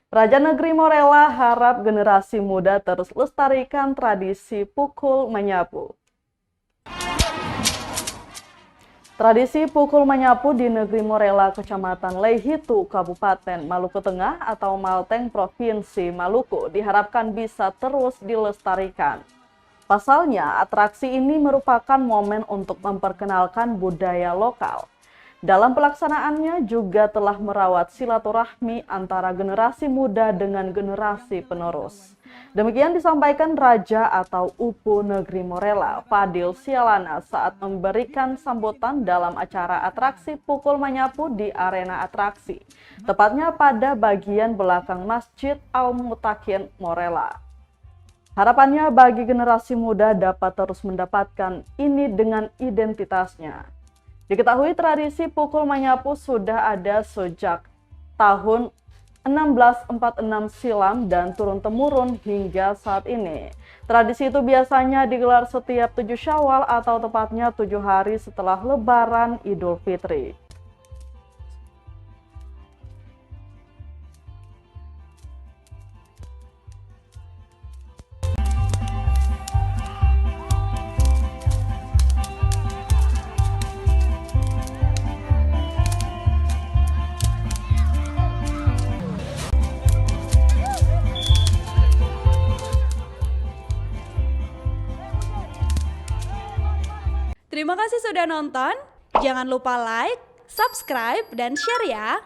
Raja Negeri Morella harap generasi muda terus lestarikan tradisi pukul menyapu. Tradisi pukul menyapu di Negeri Morella, Kecamatan Lehitu, Kabupaten Maluku Tengah atau Malteng, Provinsi Maluku diharapkan bisa terus dilestarikan. Pasalnya, atraksi ini merupakan momen untuk memperkenalkan budaya lokal. Dalam pelaksanaannya juga telah merawat silaturahmi antara generasi muda dengan generasi penerus. Demikian disampaikan Raja atau Upu Negeri Morella, Fadil Sialana saat memberikan sambutan dalam acara atraksi pukul menyapu di arena atraksi, tepatnya pada bagian belakang Masjid Al-Mutakin Morella. Harapannya bagi generasi muda dapat terus mendapatkan ini dengan identitasnya. Diketahui tradisi pukul menyapu sudah ada sejak tahun 1646 silam dan turun-temurun hingga saat ini. Tradisi itu biasanya digelar setiap 7 Syawal atau tepatnya 7 hari setelah Lebaran Idul Fitri. Terima kasih sudah nonton. Jangan lupa like, subscribe, dan share ya.